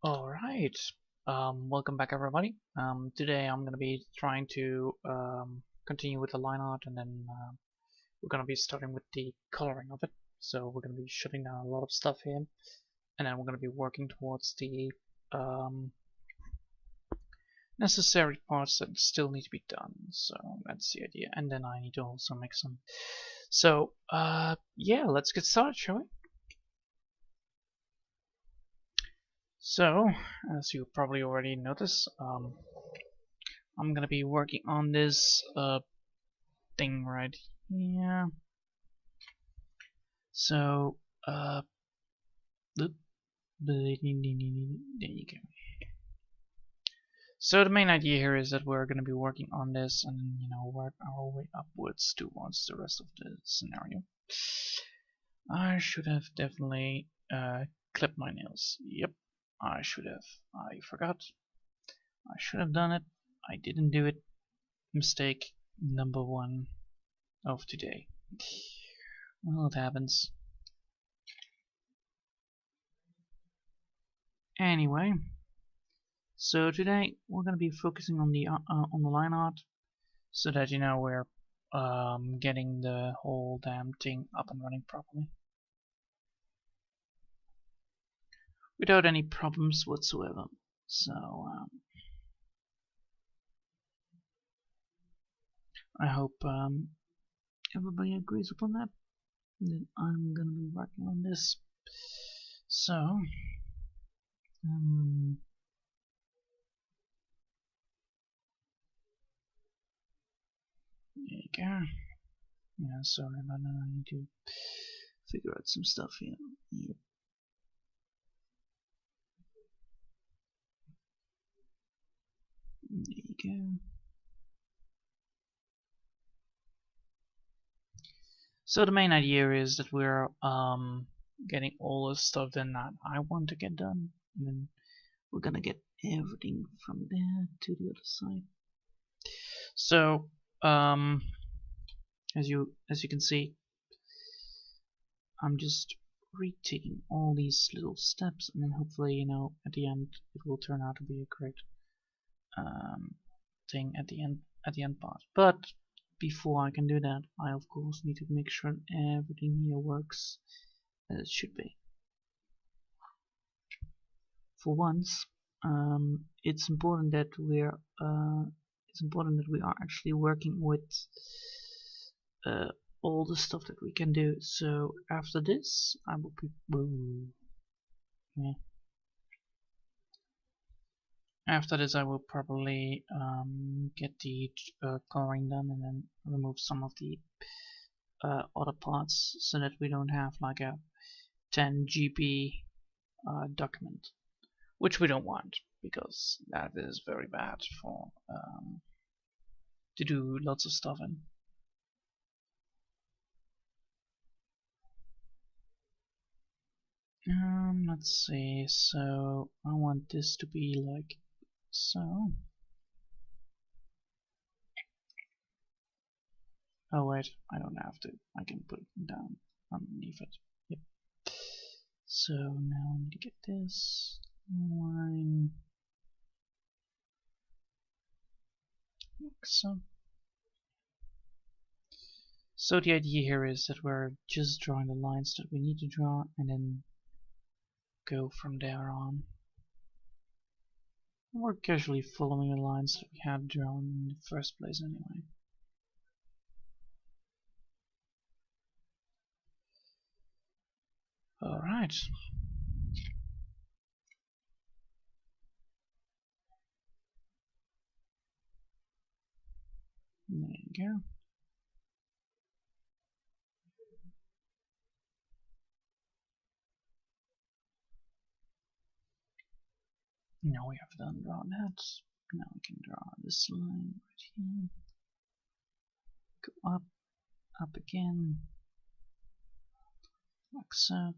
Alright, welcome back everybody. Today I'm going to be trying to continue with the line art, and then we're going to be starting with the coloring of it. So we're going to be shutting down a lot of stuff here, and then we're going to be working towards the um, necessary parts that still need to be done. So that's the idea, and then I need to also make some. So yeah, let's get started, shall we? So, as you probably already noticed, I'm gonna be working on this thing right here. So, there you go. So the main idea here is that we're gonna be working on this, and work our way upwards towards the rest of the scenario. I should have definitely clipped my nails. Yep, I should have. I forgot. I should have done it. I didn't do it. Mistake number one of today. Well, it happens. Anyway, so today we're going to be focusing on the line art, so that we're getting the whole damn thing up and running properly, without any problems whatsoever. So I hope everybody agrees upon that. Then I'm gonna be working on this. So there you go. Yeah, sorry about that. I need to figure out some stuff here. Yep. There you go. So the main idea is that we're getting all the stuff done that I want to get done, and then we're gonna get everything from there to the other side. So as you can see, I'm just retaking all these little steps, and then hopefully at the end it will turn out to be a great thing at the end part. But before I can do that, I of course need to make sure everything here works as it should be. For once, it's important that we are actually working with all the stuff that we can do. So after this, I will be After this, I will probably get the coloring done, and then remove some of the other parts, so that we don't have like a 10 GB document, which we don't want, because that is very bad for to do lots of stuff in. Let's see. So I want this to be like so. Oh wait, I don't have to. I can put it down underneath it. Yep. So now I need to get this line like so. So the idea here is that we're just drawing the lines that we need to draw, and then go from there on. We're casually following the lines that we had drawn in the first place anyway. Alright. There you go. Now we have done drawn that. Now we can draw this line right here. Go up, up again, like so.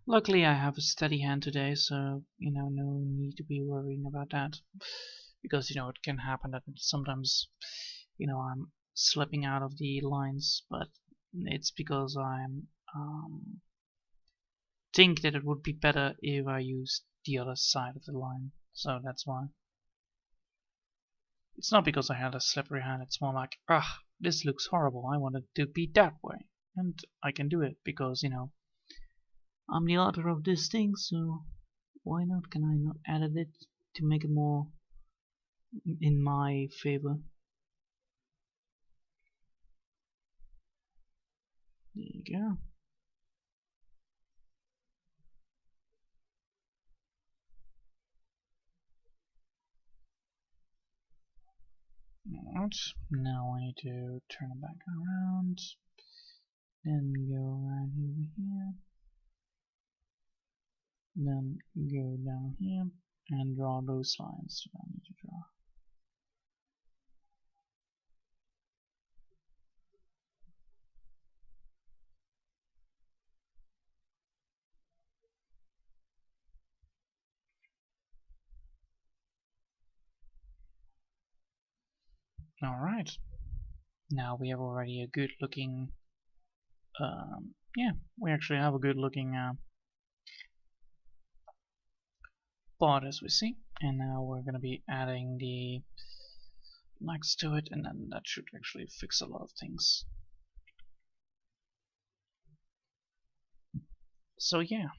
Luckily I have a steady hand today, so no need to be worrying about that, because it can happen that sometimes I'm slipping out of the lines, but it's because I'm think that it would be better if I used the other side of the line. So that's why. It's not because I had a slippery hand, it's more like, ah, this looks horrible, I want it to be that way. And I can do it because, you know, I'm the author of this thing, so why not? Can I not edit it to make it more in my favor? There you go. Alright, now I need to turn it back around. Then go right over here. Then go down here and draw those lines that I need to draw. Alright, now we have already a good looking, yeah, we actually have a good looking pod as we see. And now we're going to be adding the legs to it, and then that should actually fix a lot of things. So yeah,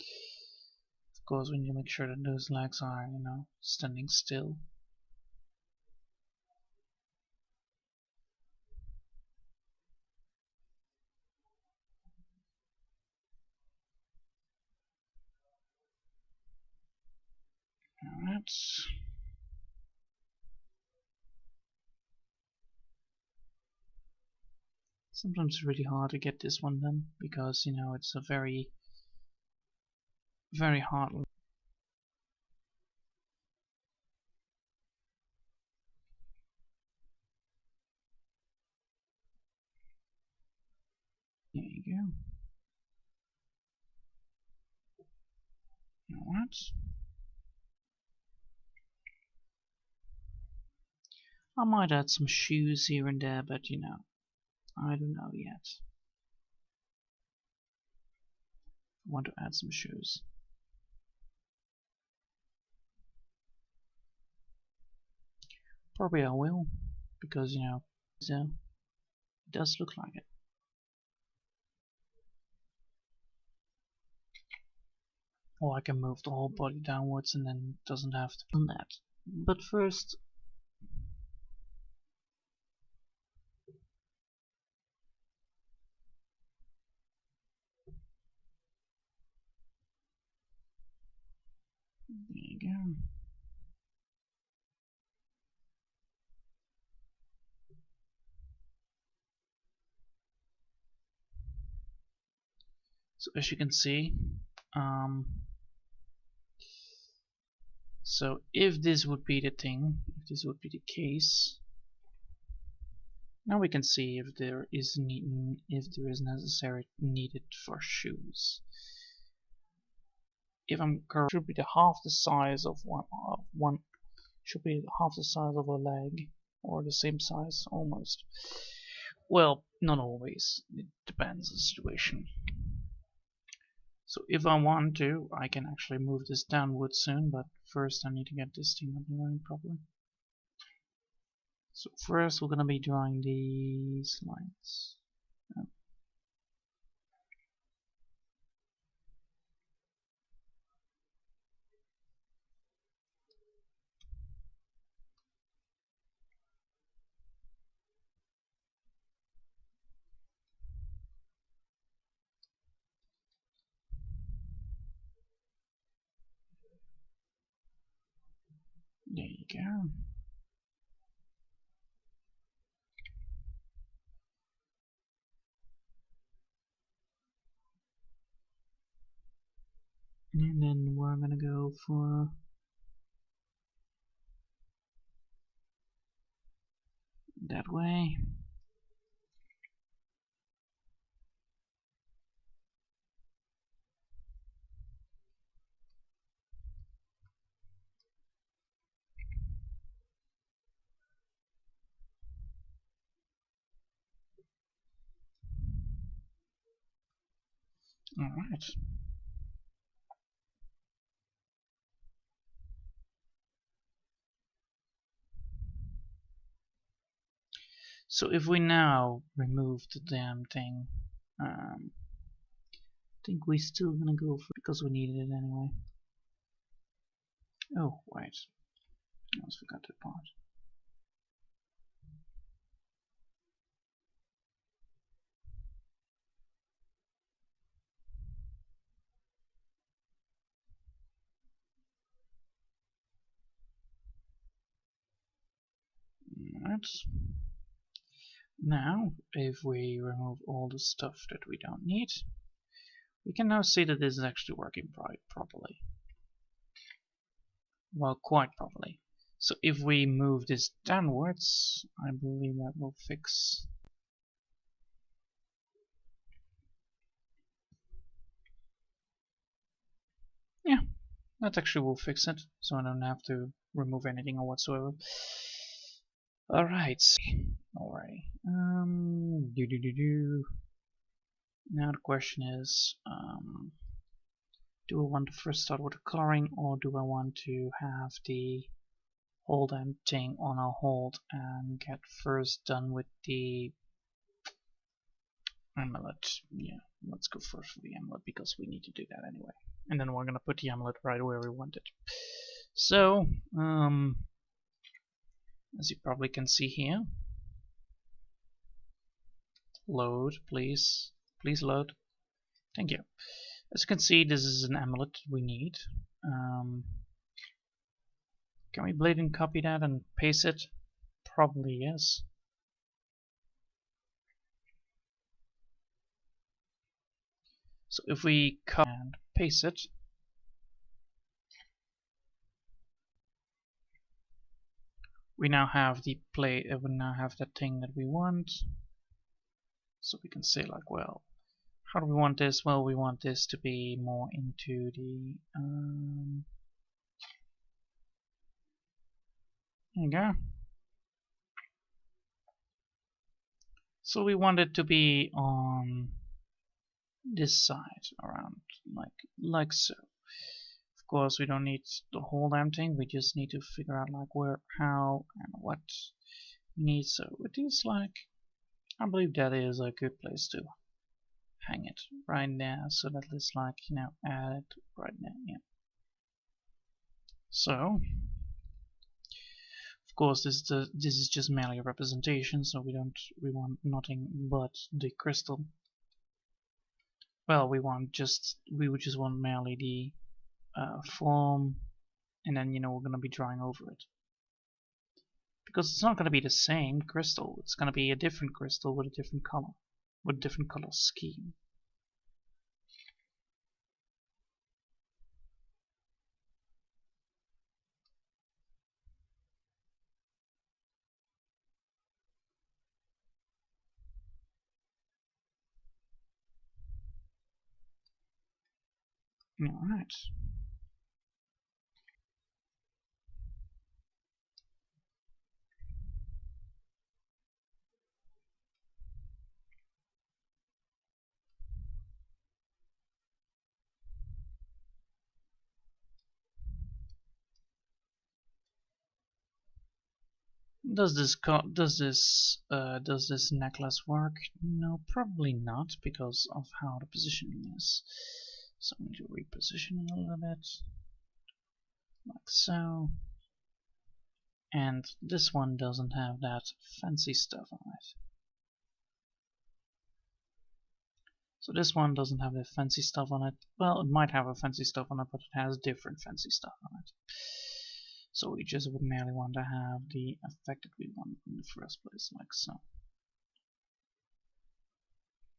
of course we need to make sure that those legs are, you know, standing still. Alright. Sometimes it's really hard to get this one done because, you know, it's a very hard. There you go. Alright. I might add some shoes here and there, but you know, I don't know yet. I want to add some shoes. Probably I will, because you know, so it does look like it. Or I can move the whole body downwards and then it doesn't have to do that. But first, there you go. So as you can see, so if this would be the thing, if this would be the case, now we can see if there is necessary needed for shoes. If I'm correct, should be the half the size of one should be half the size of a leg, or the same size almost. Well, not always. It depends on the situation. So if I want to, I can actually move this downwards soon, but first I need to get this thing up and running properly. So first we're gonna be drawing these lines. There you go. And then we're gonna go for that way. Alright. So if we now remove the damn thing, I think we're still gonna go for it because we needed it anyway. Oh, wait. I almost forgot that part. Alright. Now, if we remove all the stuff that we don't need, we can now see that this is actually working properly. Well, quite properly. So if we move this downwards, I believe that will fix. Yeah, that actually will fix it, so I don't have to remove anything or whatsoever. Alright. Alright. Now the question is, do I want to first start with the coloring, or do I want to have the hold thing on a hold and get first done with the amulet? Yeah, let's go first for the amulet because we need to do that anyway. And then we're gonna put the amulet right where we want it. So, as you probably can see here, load, please. Please load. Thank you. As you can see, this is an amulet we need. Can we blade and copy that and paste it? Probably yes. So if we copy and paste it, we now have the we now have that thing that we want. So we can say like, well, how do we want this? Well, we want this to be more into the there you go. So we want it to be on this side around like so. Of course, we don't need the whole damn thing. We just need to figure out like where, how, and what we need. So with this, like, I believe that is a good place to hang it right there, so that it's like, you know, add it right there. Yeah. So of course this is just merely a representation, so we want nothing but the crystal. Well, we would just want merely the form, and then, you know, we're going to be drawing over it. Because it's not going to be the same crystal, it's going to be a different crystal with a different color, with a different color scheme. Alright. Does this necklace work? No, probably not, because of how the positioning is. So I'm going to reposition it a little bit, like so. And this one doesn't have that fancy stuff on it. So this one doesn't have the fancy stuff on it. Well, it might have a fancy stuff on it, but it has different fancy stuff on it. So we just would merely want to have the effect that we want in the first place, like so.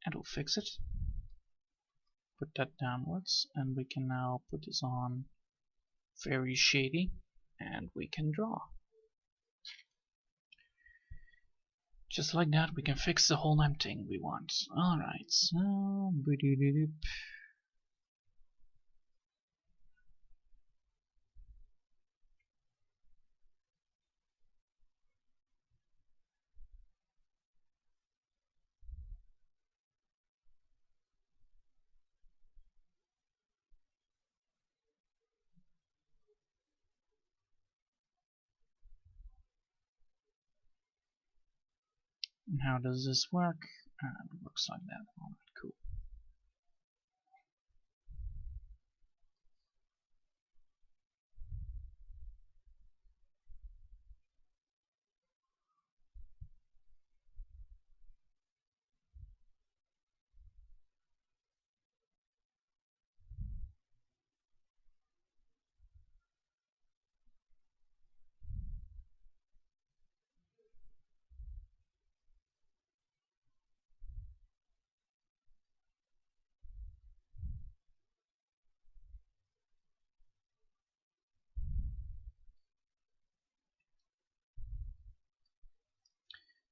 And we'll fix it. Put that downwards, and we can now put this on very shady, and we can draw. Just like that, we can fix the whole damn thing we want. Alright, so And how does this work? It works like that. Alright, cool.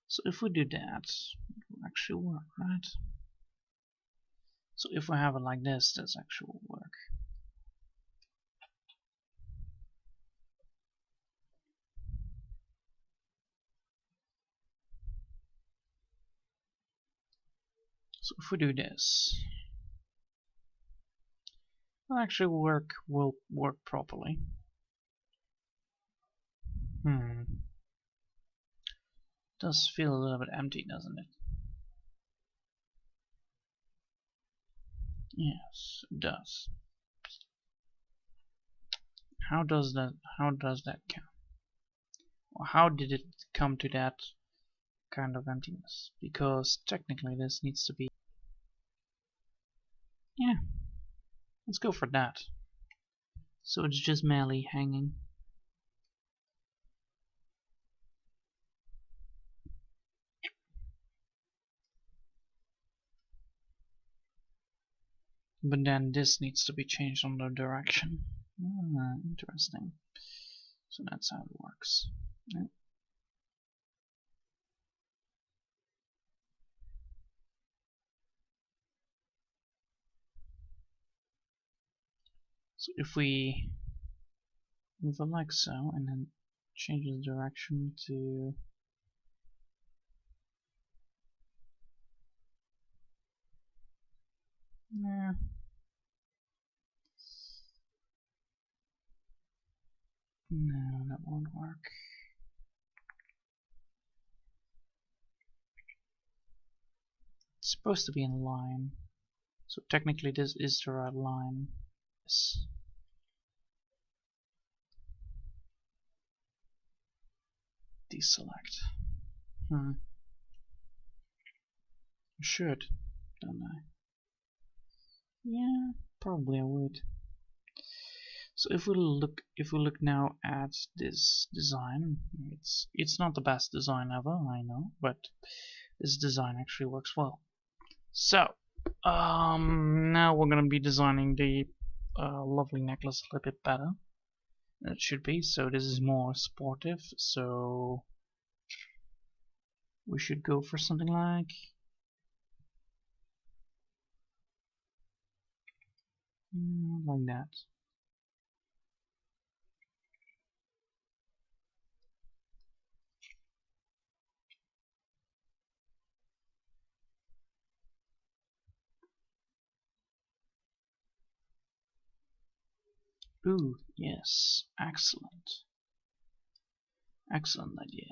So if we do that, it will actually work, right? So if we have it like this actually will work. So if we do this, it'll actually will work properly. Does feel a little bit empty, doesn't it? Yes, it does. How does that count? Or how did it come to that kind of emptiness? Because technically this needs to be, yeah, let's go for that. So it's just merely hanging. But then this needs to be changed on the direction. Interesting. So that's how it works. Yeah. So if we move it like so and then change the direction to nah, no, that won't work. It's supposed to be in line. So technically this is the right line. Yes. Deselect. I should, don't I? Yeah, probably I would. So if we look now at this design, it's not the best design ever, I know, but this design actually works well. So now we're gonna be designing the lovely necklace a little bit better than it should be. So this is more sportive, so we should go for something like like that. Ooh, yes, excellent, excellent idea.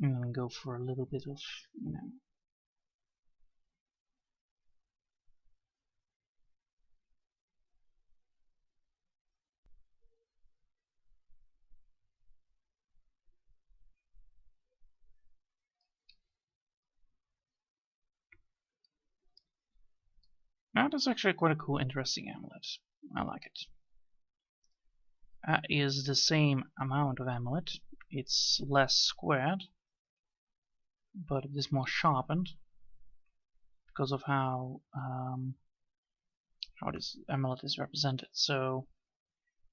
I'm gonna go for a little bit of, you know, now that's actually quite a cool, interesting amulet. I like it. Is the same amount of amulet. It's less squared, but it is more sharpened because of how this amulet is represented. So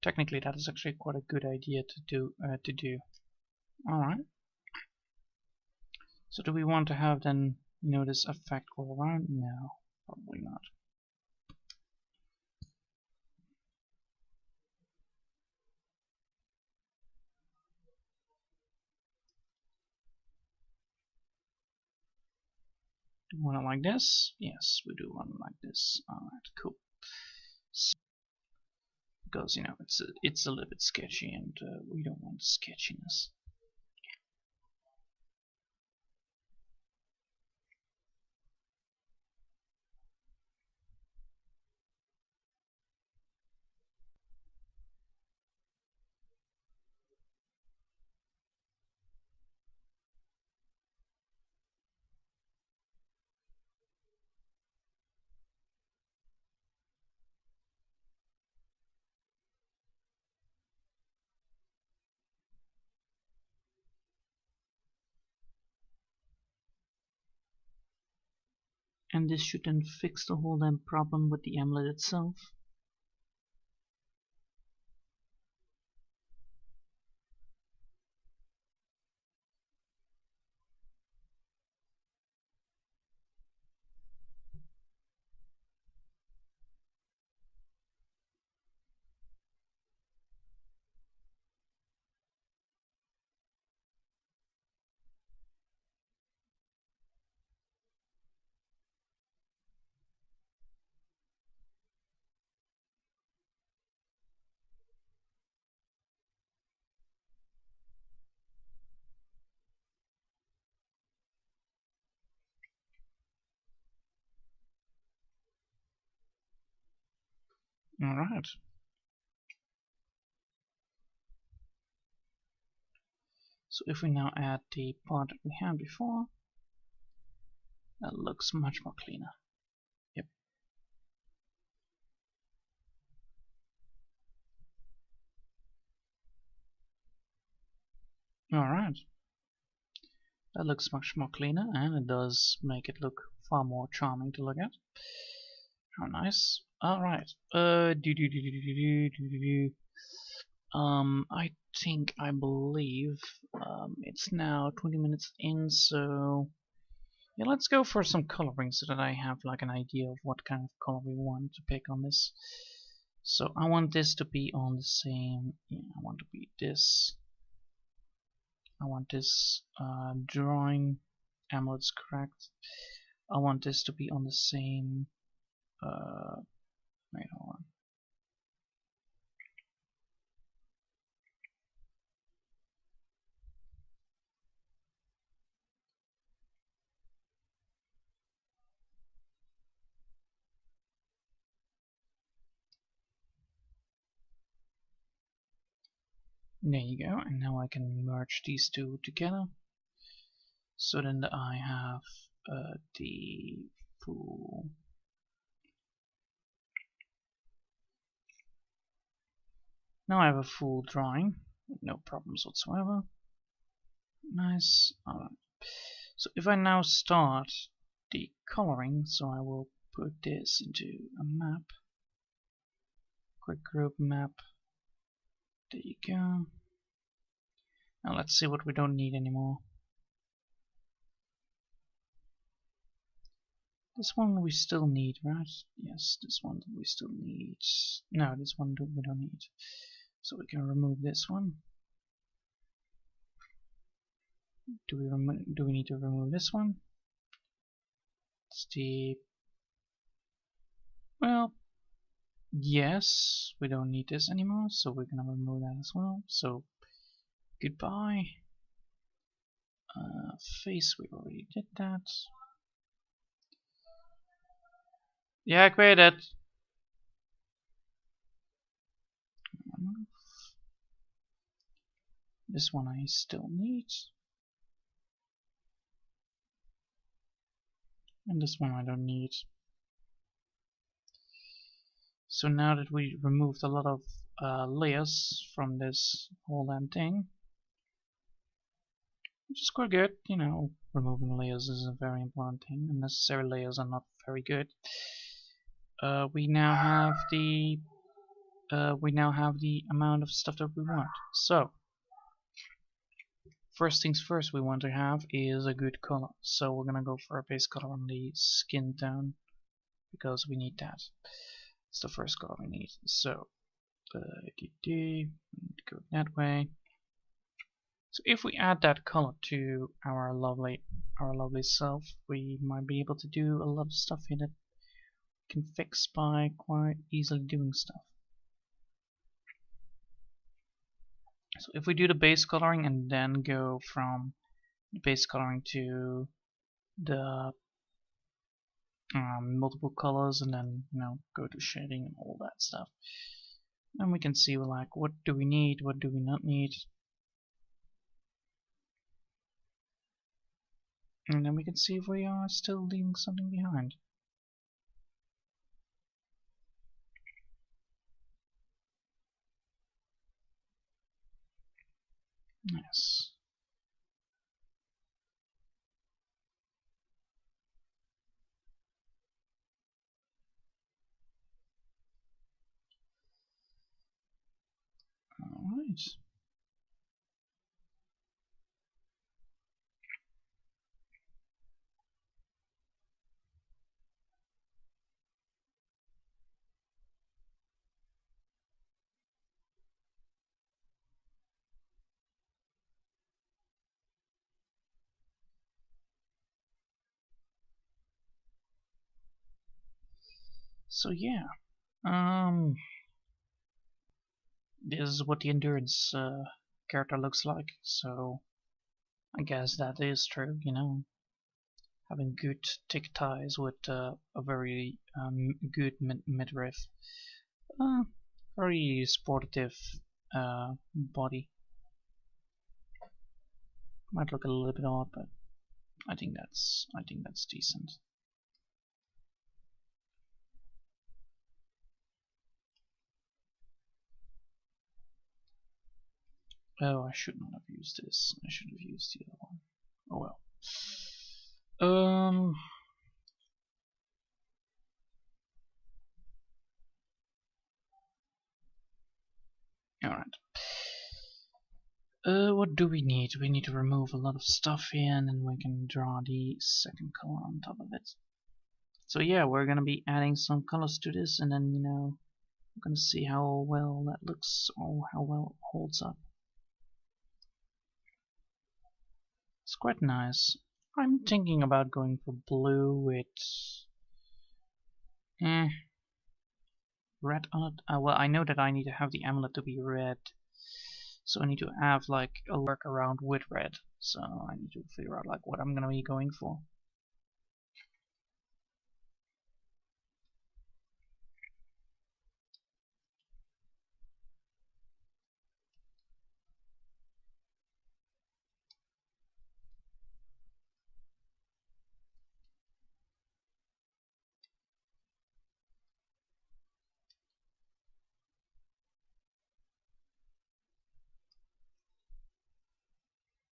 technically, that is actually quite a good idea to do. All right. So do we want to have then, you know, this effect all around? No, probably not. Do we want it like this? Yes, we do want it like this. Alright, cool. because you know it's a little bit sketchy, and we don't want sketchiness. And this should then fix the whole damn problem with the amulet itself. Alright. So if we now add the part that we had before, that looks much more cleaner. Yep. Alright. That looks much more cleaner, and it does make it look far more charming to look at. How nice. Alright. I believe it's now 20 minutes in, so yeah, let's go for some coloring so that I have like an idea of what kind of color we want to pick on this. So I want this to be on the same, yeah, I want to be this. I want this drawing amulet's correct. I want this to be on the same, wait, hold on. There you go, and now I can merge these two together. So then I have the full. Now I have a full drawing with no problems whatsoever. Nice. Alright. So if I now start the coloring, so I will put this into a map. Quick group map. There you go. Now let's see what we don't need anymore. This one we still need, right? Yes, this one we still need. No, this one we don't need. So we can remove this one. Do we need to remove this one? It's the, well, yes, we don't need this anymore, so we're gonna remove that as well. So goodbye. Face, we already did that. Yeah, I created. This one I still need. And this one I don't need. So now that we removed a lot of layers from this whole damn thing, which is quite good, you know, removing layers is a very important thing. Unnecessary layers are not very good. We now have the amount of stuff that we want. So first things first, we want to have is a good color. So we're gonna go for a base color on the skin tone because we need that. It's the first color we need. So go that way. So if we add that color to our lovely self, we might be able to do a lot of stuff in it. We can fix by quite easily doing stuff. So if we do the base coloring and then go from the base coloring to the multiple colors and then go to shading and all that stuff, and we can see like what do we need, what do we not need, and then we can see if we are still leaving something behind. Nice. Alright. So yeah, this is what the endurance character looks like. So I guess that is true, having good thick ties with a very good midriff, uh, very sportive body. Might look a little bit odd, but I think that's decent. Oh, I should not have used this. I should have used the other one. Oh well. Alright. What do we need? We need to remove a lot of stuff here, and then we can draw the second color on top of it. So yeah, we're gonna be adding some colors to this, and then we're gonna see how well that looks, or how well it holds up. It's quite nice. I'm thinking about going for blue with red on it. Well, I know that I need to have the amulet to be red, so I need to have like a workaround with red. So I need to figure out like what I'm gonna be going for.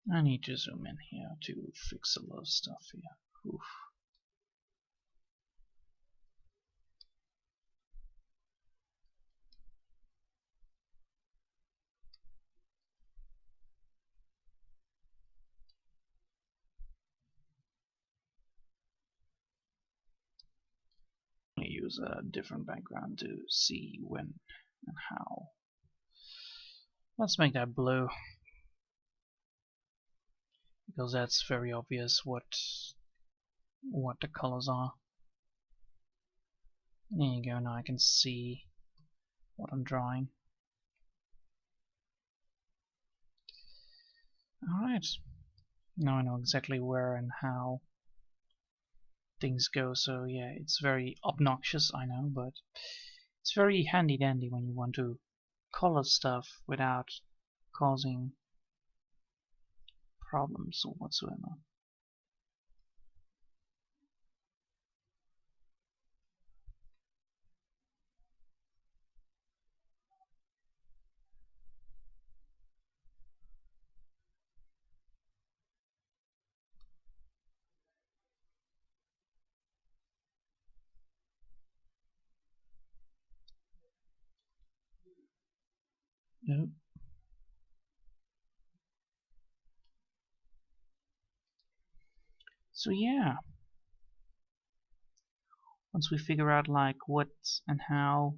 I need to zoom in here to fix a lot of stuff here. Oof. I use a different background to see when and how. Let's make that blue, because that's very obvious what the colors are. There you go, now I can see what I'm drawing. Alright, now I know exactly where and how things go, so yeah, it's very obnoxious, I know, but it's very handy dandy when you want to color stuff without causing problems or whatsoever. Nope. So yeah, once we figure out like what and how,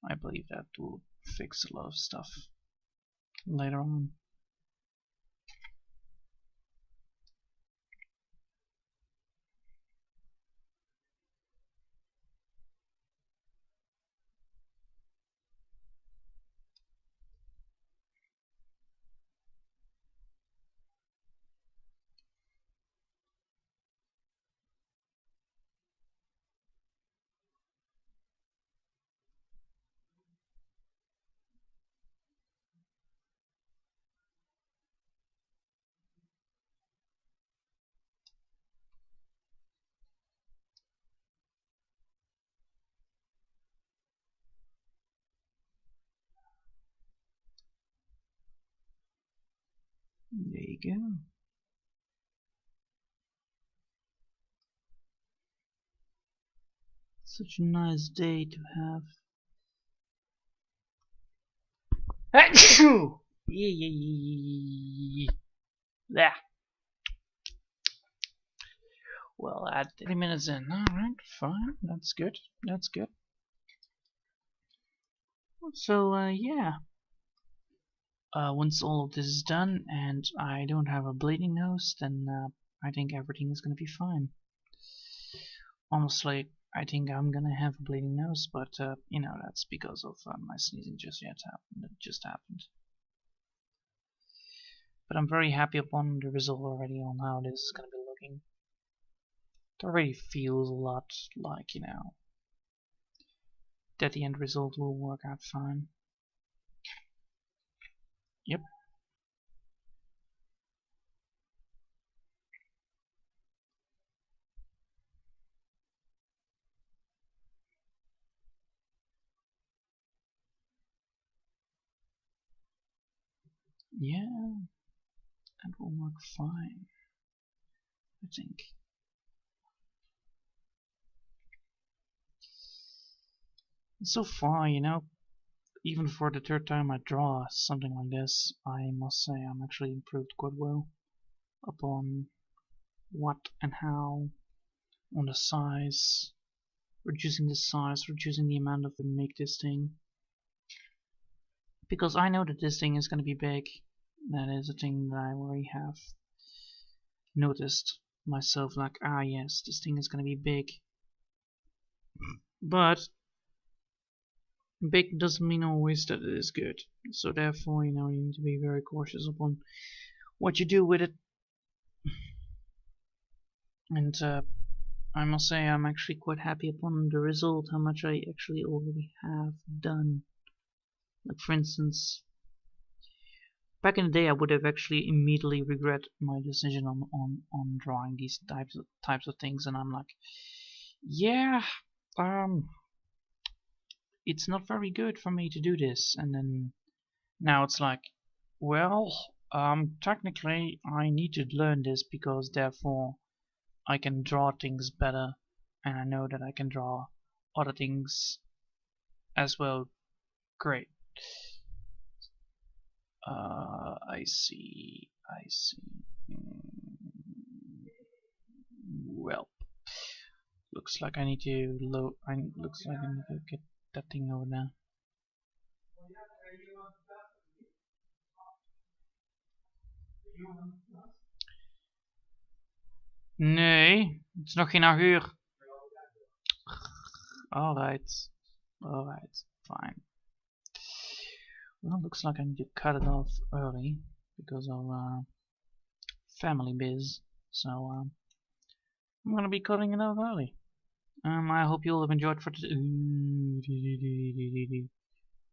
I believe that will fix a lot of stuff later on. There you go. Such a nice day to have. Achoo! There. Well, at 30 minutes in. Alright, fine. That's good. That's good. So, yeah. Once all of this is done and I don't have a bleeding nose, then I think everything is gonna be fine. Honestly, I think I'm gonna have a bleeding nose, but you know, that's because of my sneezing just happened. But I'm very happy upon the result already on how this is gonna be looking. It already feels a lot like, you know, that the end result will work out fine. Yep. Yeah, that will work fine, I think. So far, you know, even for the third time I draw something like this, I must say I'm actually improved quite well upon what and how, on the size, reducing the size, reducing the amount of make this thing. Because I know that this thing is going to be big. That is a thing that I already have noticed myself, like, ah yes, this thing is going to be big. But big doesn't mean always that it is good. So therefore, you know, you need to be very cautious upon what you do with it. And I must say I'm actually quite happy upon the result, how much I actually already have done. Like for instance, back in the day I would have actually immediately regret my decision on drawing these types of things, and I'm like, yeah, it's not very good for me to do this. And then now it's like, well, technically I need to learn this because therefore I can draw things better, and I know that I can draw other things as well. Great. I see. I see. Well, looks like I need to load. Looks like I need to get that thing over there. Nee, het is nog geen 8 uur. Alright. Alright, fine. Well, it looks like I need to cut it off early because of family biz. So I'm gonna be cutting it off early. I hope you all have enjoyed for today.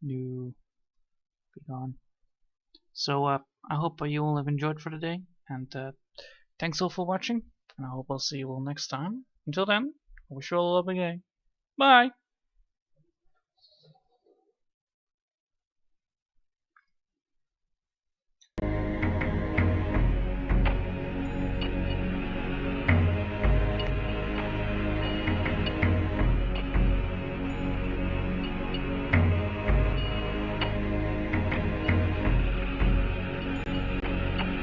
No, be gone. So I hope you all have enjoyed for today, and thanks all for watching, and I hope I'll see you all next time. Until then, I wish you all a lovely day. Bye!